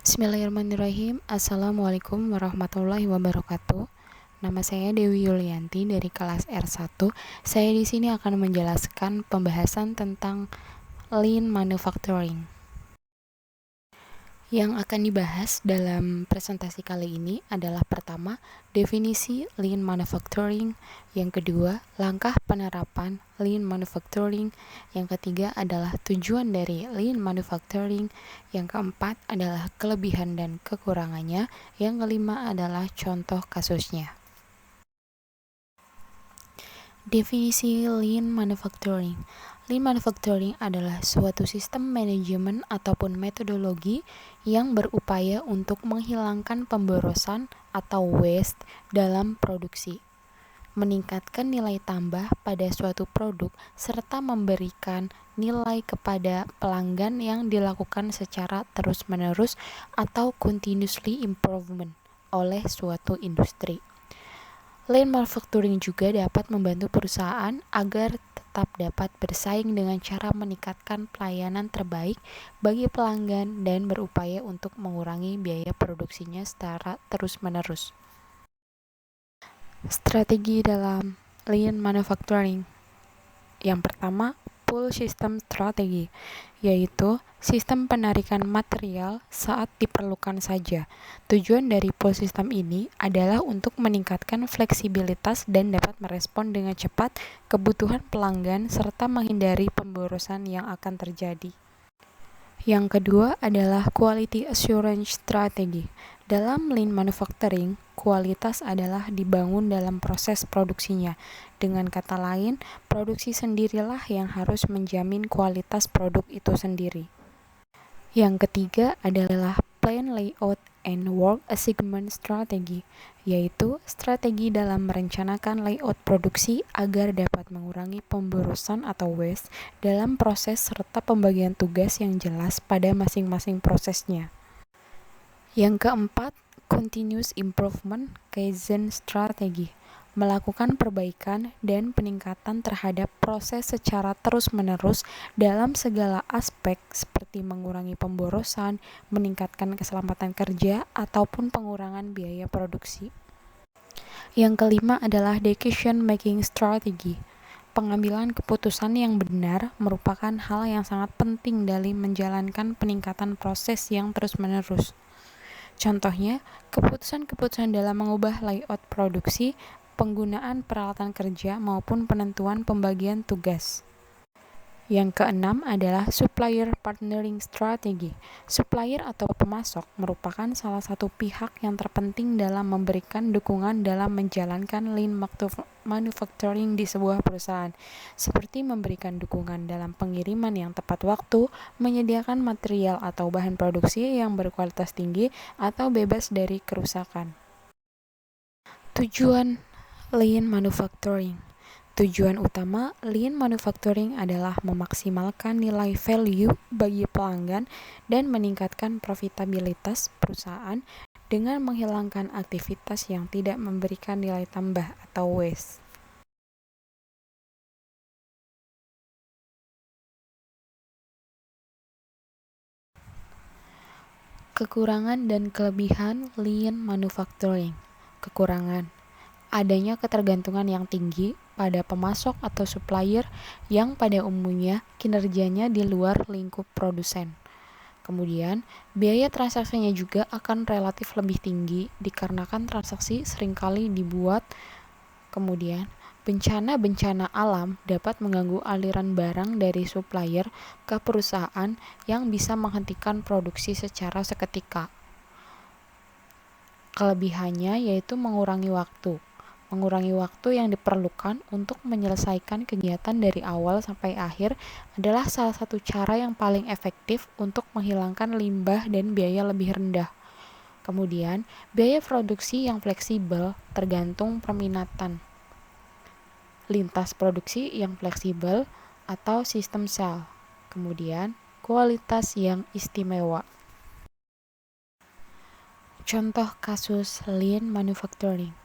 Bismillahirrahmanirrahim. Assalamualaikum warahmatullahi wabarakatuh. Nama saya Dewi Yulianti dari kelas R1. Saya di sini akan menjelaskan pembahasan tentang Lean Manufacturing. Yang akan dibahas dalam presentasi kali ini adalah pertama, definisi Lean Manufacturing, yang kedua, langkah penerapan Lean Manufacturing, yang ketiga adalah tujuan dari Lean Manufacturing, yang keempat adalah kelebihan dan kekurangannya, yang kelima adalah contoh kasusnya. Definisi Lean Manufacturing. Lean Manufacturing adalah suatu sistem manajemen ataupun metodologi yang berupaya untuk menghilangkan pemborosan atau waste dalam produksi, meningkatkan nilai tambah pada suatu produk, serta memberikan nilai kepada pelanggan yang dilakukan secara terus-menerus atau continuously improvement oleh suatu industri. Lean Manufacturing juga dapat membantu perusahaan agar tetap dapat bersaing dengan cara meningkatkan pelayanan terbaik bagi pelanggan dan berupaya untuk mengurangi biaya produksinya secara terus-menerus. Strategi dalam Lean Manufacturing. Yang pertama, pull system strategi, yaitu sistem penarikan material saat diperlukan saja. Tujuan dari pull system ini adalah untuk meningkatkan fleksibilitas dan dapat merespon dengan cepat kebutuhan pelanggan serta menghindari pemborosan yang akan terjadi. Yang kedua adalah quality assurance strategy. Dalam Lean Manufacturing, kualitas adalah dibangun dalam proses produksinya. Dengan kata lain, produksi sendirilah yang harus menjamin kualitas produk itu sendiri. Yang ketiga adalah plan layout and work assignment strategy, yaitu strategi dalam merencanakan layout produksi agar dapat mengurangi pemborosan atau waste dalam proses serta pembagian tugas yang jelas pada masing-masing prosesnya. Yang keempat, continuous improvement Kaizen strategy, melakukan perbaikan dan peningkatan terhadap proses secara terus-menerus dalam segala aspek seperti mengurangi pemborosan, meningkatkan keselamatan kerja, ataupun pengurangan biaya produksi. Yang kelima adalah decision making strategy. Pengambilan keputusan yang benar merupakan hal yang sangat penting dalam menjalankan peningkatan proses yang terus-menerus. Contohnya, keputusan-keputusan dalam mengubah layout produksi, penggunaan peralatan kerja, maupun penentuan pembagian tugas. Yang keenam adalah supplier partnering strategy. Supplier atau pemasok merupakan salah satu pihak yang terpenting dalam memberikan dukungan dalam menjalankan Lean Manufacturing di sebuah perusahaan, seperti memberikan dukungan dalam pengiriman yang tepat waktu, menyediakan material atau bahan produksi yang berkualitas tinggi, atau bebas dari kerusakan. Tujuan Lean Manufacturing. Tujuan utama Lean Manufacturing adalah memaksimalkan nilai value bagi pelanggan dan meningkatkan profitabilitas perusahaan dengan menghilangkan aktivitas yang tidak memberikan nilai tambah atau waste. Kekurangan dan kelebihan Lean Manufacturing. Kekurangan: adanya ketergantungan yang tinggi pada pemasok atau supplier yang pada umumnya kinerjanya di luar lingkup produsen. Kemudian, biaya transaksinya juga akan relatif lebih tinggi dikarenakan transaksi seringkali dibuat. Kemudian, bencana-bencana alam dapat mengganggu aliran barang dari supplier ke perusahaan yang bisa menghentikan produksi secara seketika. Kelebihannya yaitu mengurangi waktu yang diperlukan untuk menyelesaikan kegiatan dari awal sampai akhir adalah salah satu cara yang paling efektif untuk menghilangkan limbah dan biaya lebih rendah. Kemudian, biaya produksi yang fleksibel tergantung permintaan. Lintas produksi yang fleksibel atau sistem sel. Kemudian, kualitas yang istimewa. Contoh kasus Lean Manufacturing.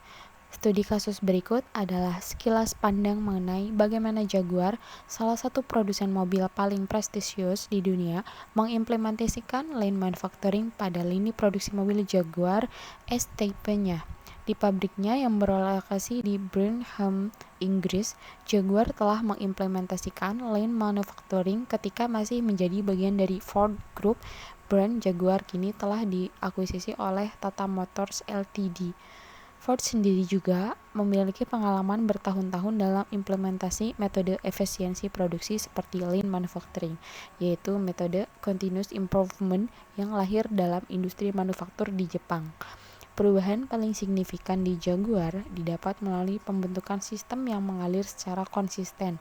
Studi kasus berikut adalah sekilas pandang mengenai bagaimana Jaguar, salah satu produsen mobil paling prestisius di dunia, mengimplementasikan lean manufacturing pada lini produksi mobil Jaguar STP-nya. Di pabriknya yang berlokasi di Birmingham, Inggris, Jaguar telah mengimplementasikan lean manufacturing ketika masih menjadi bagian dari Ford Group. Brand Jaguar kini telah diakuisisi oleh Tata Motors Ltd. Ford sendiri juga memiliki pengalaman bertahun-tahun dalam implementasi metode efisiensi produksi seperti lean manufacturing, yaitu metode continuous improvement yang lahir dalam industri manufaktur di Jepang. Perubahan paling signifikan di Jaguar didapat melalui pembentukan sistem yang mengalir secara konsisten,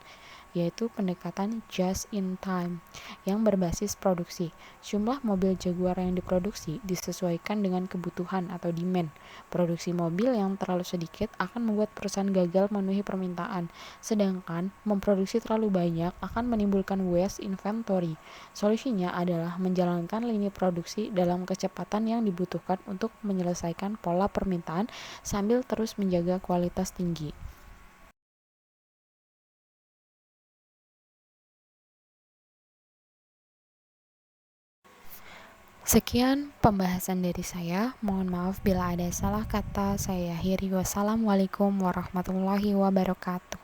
yaitu pendekatan just-in-time yang berbasis produksi. Jumlah mobil Jaguar yang diproduksi disesuaikan dengan kebutuhan atau demand. Produksi mobil yang terlalu sedikit akan membuat perusahaan gagal memenuhi permintaan, sedangkan memproduksi terlalu banyak akan menimbulkan waste inventory. Solusinya adalah menjalankan lini produksi dalam kecepatan yang dibutuhkan untuk menyelesaikan pola permintaan sambil terus menjaga kualitas tinggi. Sekian pembahasan dari saya. Mohon maaf bila ada salah kata. Saya akhiri. Wassalamualaikum warahmatullahi wabarakatuh.